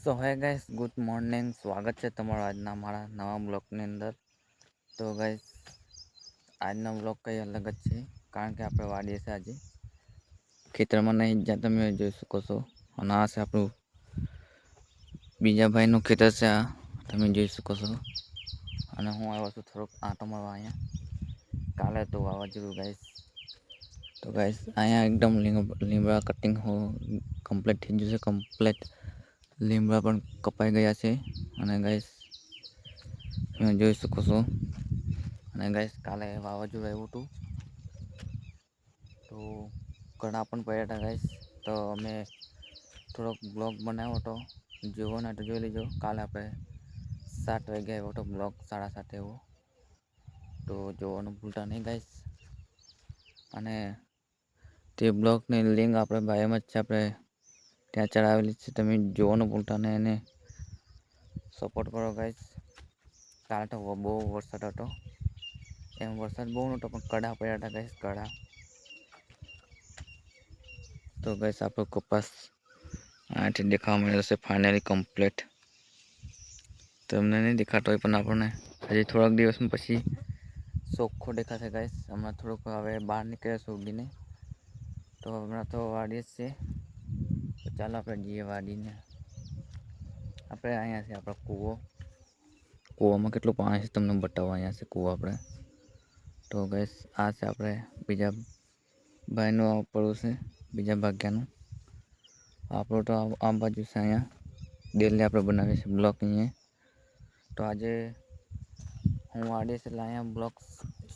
સો હે guys, good morning. સ્વાગત છે તમારું આજના મારા નવા બ્લોગની અંદર. તો ગાઈસ, આજનો બ્લોગ કંઈ અલગ જ છે, કારણ કે આપણે વાડીએ છે આજે ખેતરમાં નહીં જ્યાં તમે જોઈ શકો છો. અને આ છે આપણું બીજા ભાઈનું ખેતર છે, આ તમે જોઈ શકો છો. અને હું આવ્યો છું થોડોક આંટો મારવા અહીંયા. કાલે તો વાવાઝોડું ગાઈસ. તો ગાઈસ, અહીંયા એકદમ લીમડા કટિંગ કમ્પ્લીટ થઈ ગયું છે. કમ્પ્લીટ લીમડા પણ કપાઈ ગયા છે. અને ગાઈસ, તમે જોઈ શકો છો. અને ગાઈસ, કાલે વાવાઝોડું આવ્યું હતું, તો ઘણા પણ પડ્યા હતા ગાઈસ. તો અમે થોડોક બ્લોગ બનાવ્યો હતો, જોવો ને તો જોઈ લેજો. કાલે આપણે 7 વાગે આવ્યો હતો બ્લોગ, 7:30 એવો. તો જોવાનું ભૂલતા નહીં ગાઈસ. અને તે બ્લોગની લિંક આપણે બાયોમાં જ છે, આપણે ત્યાં ચડાવેલી છે. તમે જોવાનું ભૂલતા નહીં, એને સપોર્ટ કરો ગાઈસ. કાલે તો બહુ વરસાદ હતો. એમ વરસાદ બહુ નહોતો, પણ કડા પડ્યા હતા ગાઈસ, કડા. તો ગાઈસ, આપણો કપાસ આથી દેખાવા મળ્યો છે ફાઇનલી કમ્પ્લીટ. તમને નહીં દેખાતો હોય, પણ આપણને હજી થોડાક દિવસમાં પછી ચોખ્ખો દેખાશે ગાઈસ. હમણાં થોડુંક હવે બહાર નીકળ્યા છે ઉગીને. તો હમણાં તો વાડીએ જ છે. તો ચાલો આપણે જઈએ વાડીને. આપણે અહીંયા છે આપણો કૂવો. કૂવામાં કેટલું પાણી છે તમને બતાવો. અહીંયા છે કૂવો આપણે. તો ગાઈસ, આ છે આપણે બીજા ભાઈનું પડવું છે, બીજા ભાગ્યાનું. આપણું તો આ બાજુ છે. અહીંયા ડેલી આપણે બનાવીએ છીએ બ્લોક અહીંયા. તો આજે હું વાડીએ છે એટલે અહીંયા બ્લોગ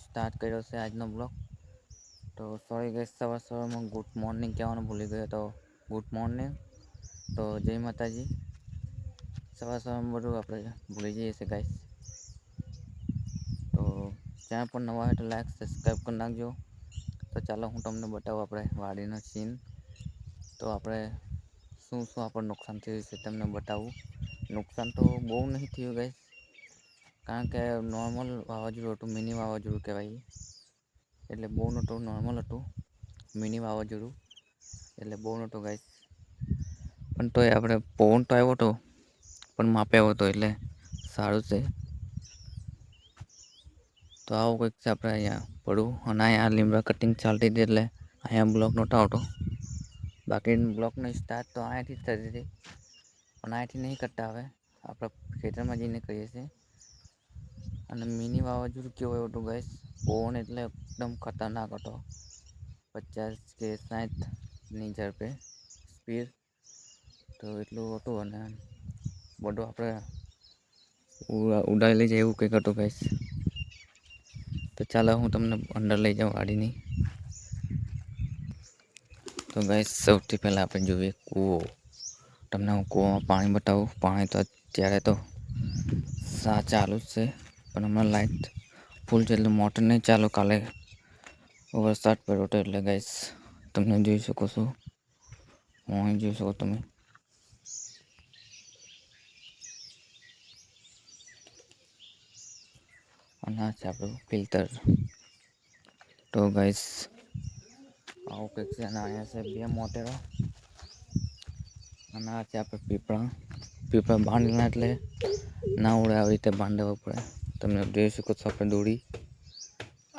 સ્ટાર્ટ કર્યો છે, આજનો બ્લોગ. તો સોરી ગાઈસ, સવારમાં ગુડ મોર્નિંગ કહેવાનું ભૂલી ગયો. તો ગુડ મોર્નિંગ. તો જય માતાજી. સવારમાં બધું આપણે ભૂલી જઈએ છીએ ગાઈસ. તો ચેનલ પર નવા હોય તો લાઈક સબસ્ક્રાઈબ કરી નાખજો. તો ચાલો હું તમને બતાવું આપણે વાડીનો સીન. તો આપણે શું આપણને નુકસાન થયું છે તમને બતાવું. નુકસાન તો બહુ નહીં થયું ગાઈસ, કારણ કે નોર્મલ વાવાઝોડું હતું, મિની વાવાઝોડું કહેવાય. એટલે બહુ નહોતું, નોર્મલ હતું, મિની વાવાઝોડું. એટલે બહુ નહોતું ગાઈસ. પણ તોય આપણે પવન તો આવ્યો હતો, પણ માપે આવ્યો હતો, એટલે સારું છે. તો આવું કંઈક છે આપણે અહીંયા પડવું. અને અહીંયા લીમડા કટિંગ ચાલતી હતી, એટલે અહીંયા બ્લોક નહોતો આવતો. બાકી બ્લોકની સ્ટાર્ટ તો અહીંયાથી જ થતી હતી, પણ અહીંયાથી નહીં કરતા. હવે આપણે ખેતરમાં જઈને કરીએ છીએ. અને મિની વાવાઝોડું કેવું એવું હતું ગાઈસ. પવન એટલે એકદમ ખતરનાક હતો. 50 કે 60ની ઝડપે સ્પીડ. તો એટલું હતું. અને બધું આપણે ઉડાવી લઈ જાય એવું કંઈક હતું ગાઈસ. તો ચાલો હું તમને અંદર લઈ જાઉં વાડીની. તો ગાઈસ, સૌથી પહેલાં આપણે જોઈએ કૂવો. તમને હું કૂવામાં પાણી બતાવું. પાણી તો અત્યારે તો ચાલુ જ છે, પણ હમણાં લાઇટ ફૂલ છે એટલે મોટર નહીં ચાલુ. કાલે વરસાદ પડ્યો હતો એટલે ગાઈસ, તમે જોઈ શકો છો. હું જોઈ શકો તમે. અને આ છે આપણું ફિલ્ટર. તો ગાઈસ, આવું કંઈક છે. અને અહીંયા છે 2 મોટેરો. અને આ છે આપણે પીપળા બાંધવાના, એટલે ના ઉડે આવી રીતે બાંધવા પડે. તમે જોઈ શકો છો આપણે દોરી.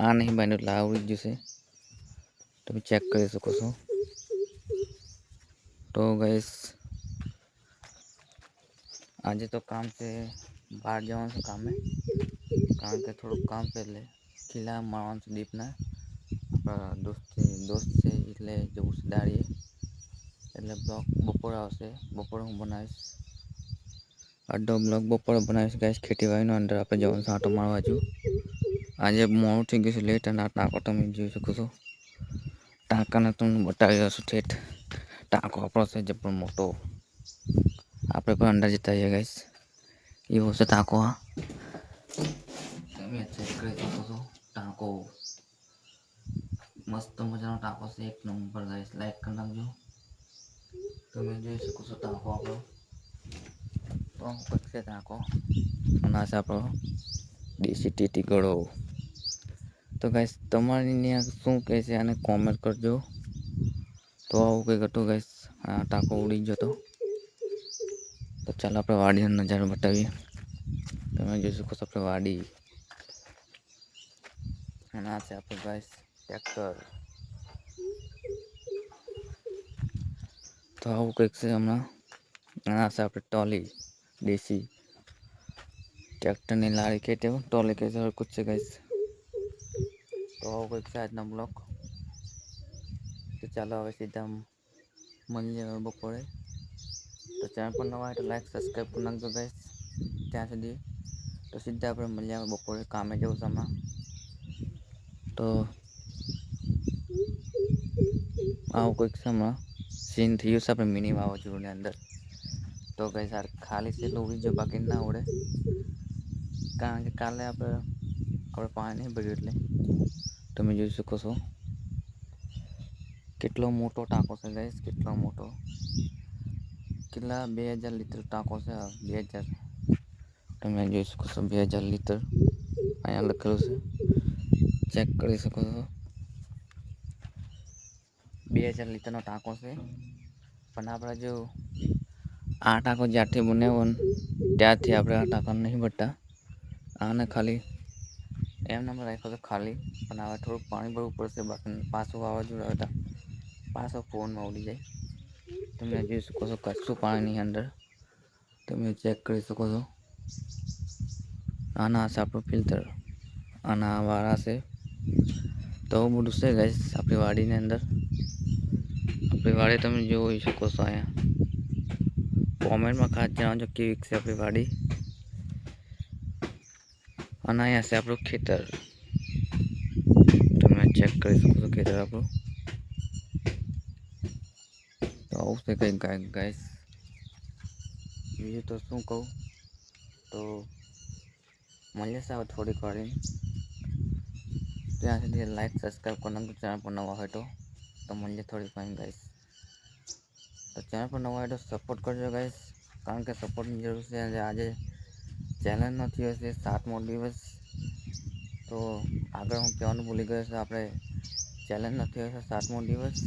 આ નહીં બાંધ્યું એટલે આ ઉડી જશે. તમે ચેક કરી શકો છો. તો ગાઈસ, આજે તો કામ છે, બહાર જવાનું છે કામે. કારણ કે થોડુંક કામ છે, એટલે ખીલા મારવાનું છે દીપના. આપણા દોસ્ત છે એટલે જવું છે દાડીએ. એટલે બ્લોગ બપોરે આવશે. બપોરે હું બનાવીશ અડધો બ્લોગ, બપોરે બનાવીશ ગાઈસ. ખેતીવાડીનો અંદર આપણે જવાનું છે આંટો મારવા હજુ. આજે મોડું થઈ ગયું છે, લેટ. અને આ ટાંકો તમે જોઈ શકો છો. ટાંકાને તમને બતાવી રહ્યો છું ઠેઠ. ટાંકો આપણો છે જે પણ મોટો. આપણે પણ અંદર જતા રહીએ ગાઈસ. એવો છે ટાંકો. તમે ચેક કરી શકો છો ટાંકો. મસ્ત મજાનો ટાંકો છે, એક નંબર ગાઈસ. લાઈક કરી નાખજો. તમે જોઈ શકો છો ટાંકો આપણો. તો કંઈક છે ટાંકો. અને આ છે આપણો દેશી ટીટી ગળો. તો ગાઈસ, તમારી ત્યાં શું કહે છે આને કોમેન્ટ કરજો. તો આવું કંઈક હતું ગાઈસ. આ ટાંકો ઉડી ગયો હતો. તો ચાલો આપણે વાડીનો નજારો બતાવીએ. તમે જોઈ શકો છો આપણે વાડી, અને આ છે આપણે ગાઈસ ટ્રેક્ટર. તો આવું કંઈક છે હમણાં. આ છે આપણે ટોલી દેશી ટ્રેક્ટરની લારી કે તેવું ટોલી કે કુછ છે ગાઈસ. તો આવું કંઈક છે આજનો બ્લોગ. તો ચાલો હવે સીધા મળીએ બપોરે. તો ચેનલ પર નવા હોય તો લાઈક સબસ્ક્રાઈબ કરી નાખજો ગાઈસ. ત્યાં સુધી તો સીધા આપણે મળીએ બપોરે, કામે જવું છે હમણાં. તો આવું કંઈક છે હમણાં સીન થયું છે આપણે મિની વાવાઝોડુંની અંદર. તો ગાઈસ યાર ખાલી છે એટલે ઉડી જો બાકી ના ઉડે. કારણ કે કાલે આપણે પાણી નહીં ભર્યું એટલે તમે જોઈ શકો છો. કેટલો મોટો ટાંકો છે ગાઈસ, કેટલો મોટો. કેટલા 2000 લીટર ટાંકો છે. 2000 તમે જોઈ શકો છો 2000 લીટર અહીંયા લખેલું છે. ચેક કરી શકો છો. 2000 લીટરનો ટાંકો છે. પણ આપણે જો આ ટાંકો જ્યારથી બનાવ્યો ને ત્યારથી આપણે આ ટાંકાને નહીં ભરતા. આને ખાલી એમને રાખ્યો તો ખાલી, પણ હવે થોડુંક પાણી ભરવું પડશે. બાકી પાછું વાવાઝોડું આવે તો પાછો પવનમાં ઉડી જાય. તમે જોઈ શકો છો કશું પાણીની અંદર. તમે ચેક કરી શકો છો. આના છે આપણું ફિલ્ટર, આના વાળા છે. તો બધું છે ગાઈસ આપણી વાડીની અંદર. આપણી વાડી તમે જોઈ શકો છો અહીંયા. કોમેન્ટમાં ખાસ જણાવજો કેવી છે આપણી વાડી. અને અહીંયા છે આપણું ખેતર. તમે ચેક કરી શકો છો ખેતર આપણું. તો આવું છે કંઈક ગાઈસ. બીજું તો શું કહું. તો મળીએ સાહેબ થોડીક વાર. ત્યાં સુધી લાઈક સબસ્ક્રાઈબ કરી નાખજો ચેનલ પર નવા હોય તો મળીએ થોડીક વાર ગાઈસ. તો ચેનલ પર નવા હોય તો સપોર્ટ કરજો ગાઈસ, કારણ કે સપોર્ટની જરૂર છે. આજે ચેલેન્જ નથી હશે 7મો દિવસ. તો આગળ હું કહેવાનું ભૂલી ગયો છું. આપણે ચેલેન્જ નથી હશે 7મો દિવસ.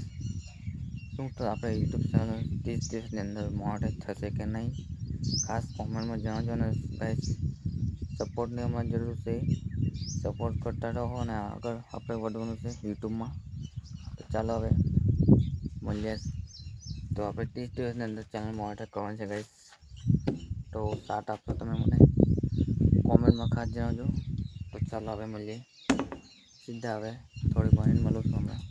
શું તો આપણે યુટ્યુબ ચેનલ 30 દિવસની અંદર મોનેટાઈઝ થશે કે નહીં, ખાસ કોમેન્ટમાં જણાવજો. અને ગાઈસ સપોર્ટની અમારી જરૂર છે. સપોર્ટ કરતા રહો અને આગળ આપણે વધવાનું છે યુટ્યુબમાં. તો ચાલો હવે મળીએ. તો આપણે 30 દિવસની અંદર ચેનલ મોનેટાઈઝ કરવાની છે ગાઈસ. તો સાથ આપશો તમે મને, કોમેન્ટમાં ખાસ જણાવજો. તો ચાલો હવે મળીએ સીધા. હવે થોડીક વાર મળું છું હમણાં.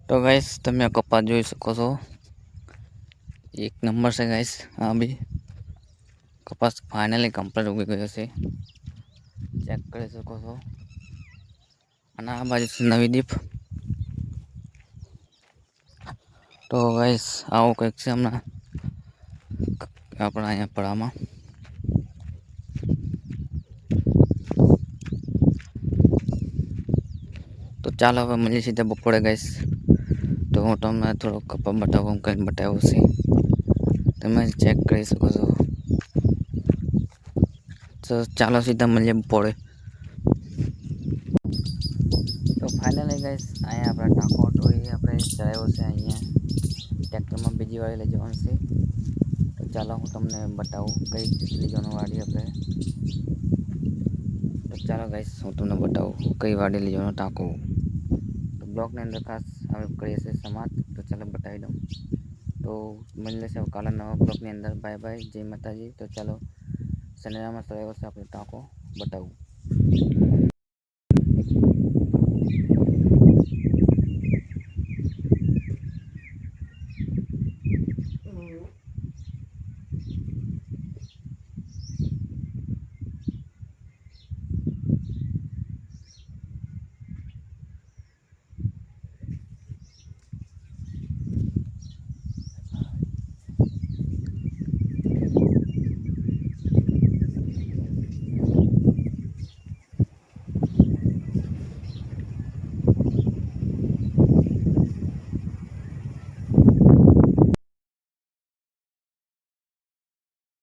तो गाइस તમે કપાસ જોઈ શકો છો, એક નંબર છે ગાइस। આ બી કપાસ ફાઇનલી કમ્પ્લીટ ઉગી ગયો છે, ચેક કરી શકો છો। અને આ બાજુ છે નવીદીપ। તો ગાइस આવો કંઈક છે હમણાં આપણા અહીંયા પડામાં। તો ચાલો હવે મળીએ સીધા બપોરે ગાइस। તો હું તમને થોડો કપા બતાવું કંઈ બતાવ્યું છે, તમે ચેક કરી શકો છો। તો ચાલો સીધા મળીએ બપોરે। તો ફાઇનલી ગાइस અહીંયા આપણા ટાંકો હતો એ આપણે ચડાવ્યો છે, અહીંયા ટ્રેક્ટરમાં બીજી વાળી લઈ જવાનું છે। તો ચાલો હું તમને બતાવું કઈ લઈ જવાનું વાડી આપણે। તો ચાલો ગાइस હું તમને બતાવું કઈ વાડી લઈ જવાનું ટાંકો। તો બ્લોગની અંદર ખાસ અમે કરીએ છીએ સમાપ્ત। તો ચાલો બતાવી દઉં। તો મળી લેશે કાલે નવા બ્લોગની અંદર। બાય બાય, જય માતાજી। તો ચાલો સનેરામાં ચડાવ્યો છે આપણે ટાંકો બતાવું।